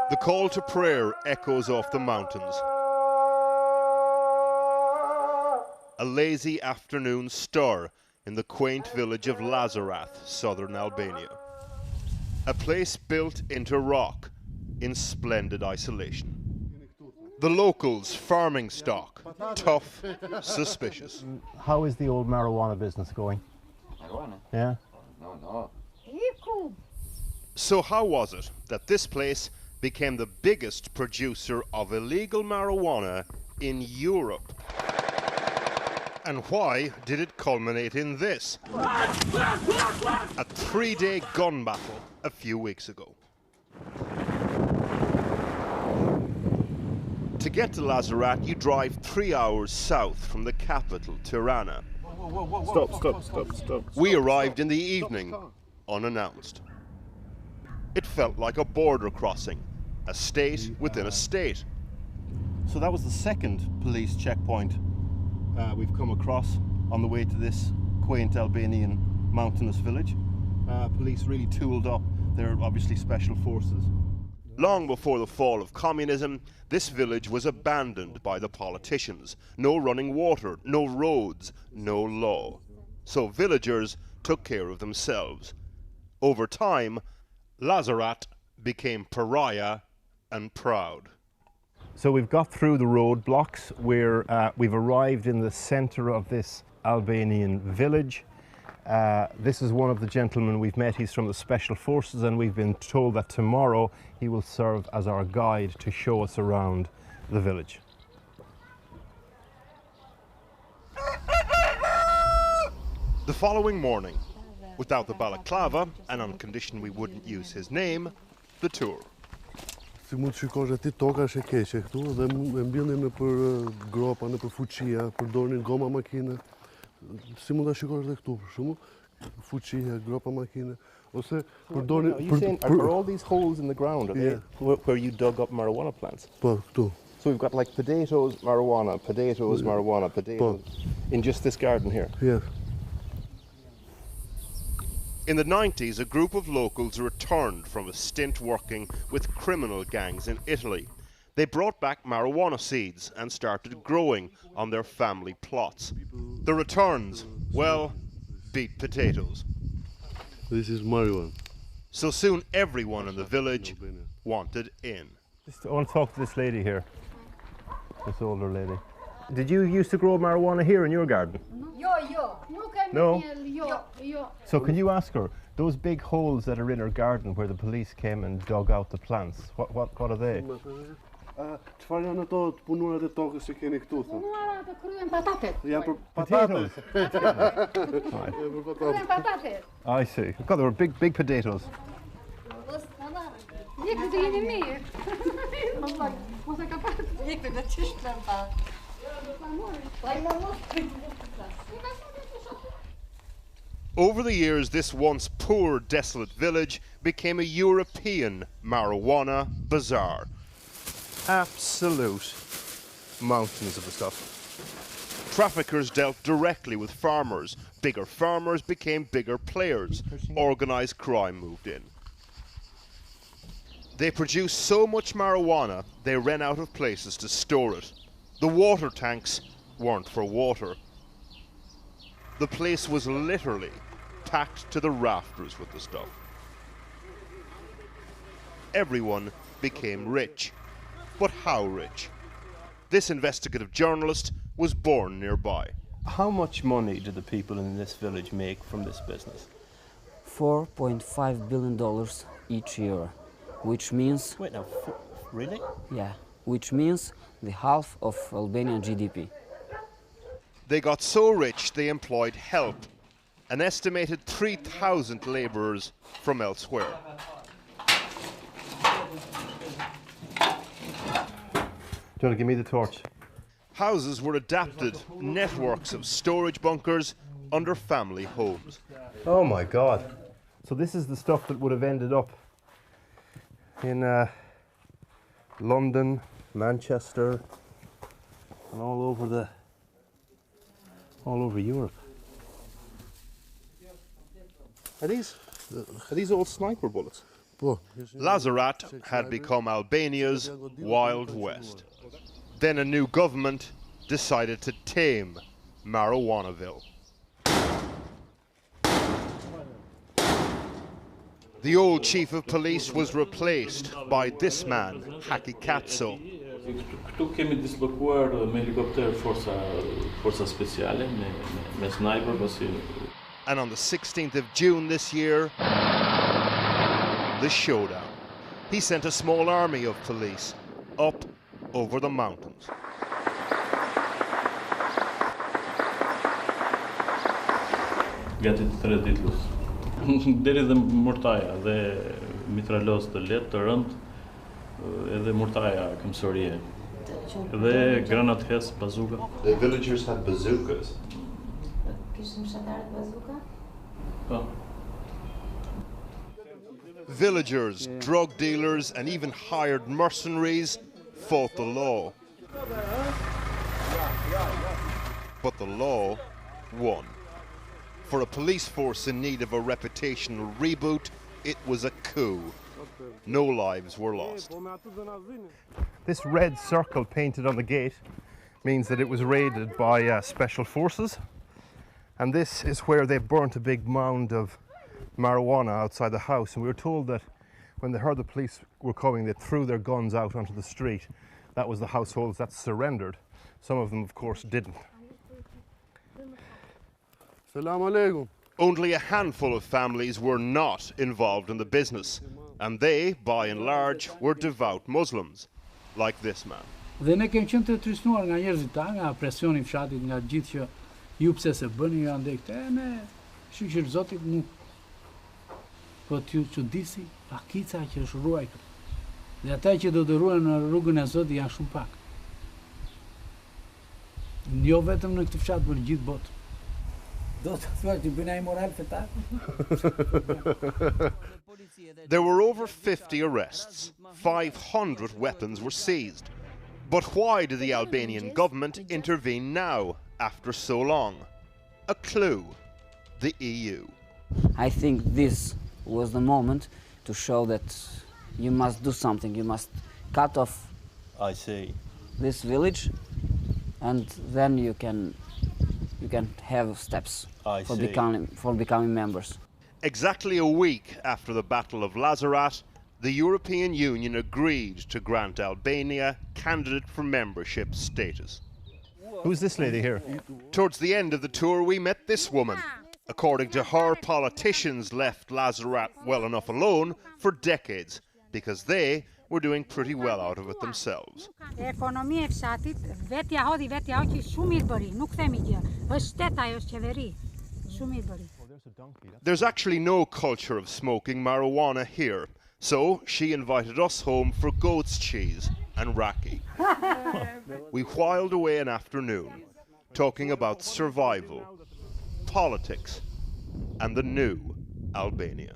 The call to prayer echoes off the mountains. A lazy afternoon stir in the quaint village of Lazarat, southern Albania. A place built into rock in splendid isolation. The locals farming stock, tough, suspicious. How is the old marijuana business going? Marijuana? Yeah? No. So how was it that this place became the biggest producer of illegal marijuana in Europe? And why did it culminate in this? A 3-day gun battle a few weeks ago. To get to Lazarat, you drive 3 hours south from the capital, Tirana. Stop. We arrived in the evening, unannounced. It felt like a border crossing, a state within a state. So that was the second police checkpoint we've come across on the way to this quaint Albanian mountainous village. Police really tooled up. They're obviously special forces. Long before the fall of communism, this village was abandoned by the politicians. No running water, no roads, no law. So villagers took care of themselves. Over time, Lazarat became pariah and proud. So we've got through the roadblocks. We've arrived in the center of this Albanian village. This is one of the gentlemen we've met. He's from the Special Forces, and we've been told that tomorrow he will serve as our guide to show us around the village. The following morning, without the balaclava, and on condition we wouldn't use his name, the tour. Si mund shikosh aty toka është e keqe këtu dhe e mbjellin në për gropa, në për fuqia, përdorin goma makine. Si mund ta shikosh edhe këtu për shembull, fuqia, gropa makine, ose përdorin. Are you saying are all these holes in the ground? Are they where you dug up marijuana plants? Po, këtu. So we've got like potatoes, marijuana, marijuana, potatoes in just this garden here. Yes. In the 90s, a group of locals returned from a stint working with criminal gangs in Italy. They brought back marijuana seeds and started growing on their family plots. The returns, well, beat potatoes. This is marijuana. So soon everyone in the village wanted in. I want to talk to this lady here, this older lady. Did you used to grow marijuana here in your garden? No? So can you ask her, those big holes that are in her garden where the police came and dug out the plants, what are they? Çfarë janë ato të punuarat e tokës që keni këtu? Punuarat të kryen patatet. Janë për Potatoes? Për Kryen patatet. I see. God, they were big potatoes. Jekë të jeni mirë. Mos e ka parë. Jekë të çishtën pa. Over the years, this once poor, desolate village became a European marijuana bazaar. Absolute mountains of the stuff. Traffickers dealt directly with farmers. Bigger farmers became bigger players. Organised crime moved in. They produced so much marijuana, they ran out of places to store it. The water tanks weren't for water. The place was literally tacked to the rafters with the stuff. Everyone became rich. But how rich? This investigative journalist was born nearby. How much money do the people in this village make from this business? $4.5 billion each year, which means... Wait now, really? Yeah, which means the half of Albanian GDP. They got so rich they employed help, an estimated 3,000 labourers from elsewhere. Do you want to give me the torch? Houses were adapted, networks of storage bunkers under family homes. Oh my God. So this is the stuff that would have ended up in London, Manchester, and all over Europe. Are these old sniper bullets? Lazarat had become Albania's Wild West. Then a new government decided to tame Marijuanaville. The old chief of police was replaced by this man, Haki Katso. Këtu kemi dislokuar me helikopter forca speciale me sniper pasi. And on the 16th of June this year, the showdown. He sent a small army of police up over the mountains. Gati të 3 ditë luft. Deri dhe mortaja dhe mitralos të lehtë të rënd, edhe mortaja këmbësorie. Dhe granat hes, bazuka. The villagers had bazookas. Po. Villagers, drug dealers, and even hired mercenaries fought the law. But the law won. For a police force in need of a reputational reboot, it was a coup. No lives were lost. This red circle painted on the gate means that it was raided by special forces. And this is where they burnt a big mound of marijuana outside the house. And we were told that when they heard the police were coming, they threw their guns out onto the street. That was the households that surrendered. Some of them, of course, didn't. Salam alaikum. Only a handful of families were not involved in the business, and they, by and large, were devout Muslims, like this man. Dhe ne kemi qenë të trysnuar nga njerëzit ta, nga presioni i fshatit, nga gjithë që ju pse se bëni ju andej këtë, ne shqyr Zotit nuk. Po t'ju çuditsi pakica që është ruajtur. Dhe ata që do të ruajnë në rrugën e Zotit janë shumë pak. Jo vetëm në këtë fshat, por në gjithë botën. There were over 50 arrests. 500 weapons were seized. But why did the Albanian government intervene now, after so long? A clue: the EU. I think this was the moment to show that you must do something. You must cut off I see. this village, and then you can have steps for becoming members. Exactly a week after the Battle of Lazarat, the European Union agreed to grant Albania candidate for membership status. Who's this lady here? Towards the end of the tour, we met this woman. According to her, politicians left Lazarat well enough alone for decades because they were doing pretty well out of it themselves. Ekonomia e fshatit vetja hodhi që shumë mirë bëri, nuk themi gjë. Është shtet ajo është qeveri. Shumë mirë bëri. There's actually no culture of smoking marijuana here, so she invited us home for goat's cheese and raki. We whiled away an afternoon talking about survival, politics, and the new Albania.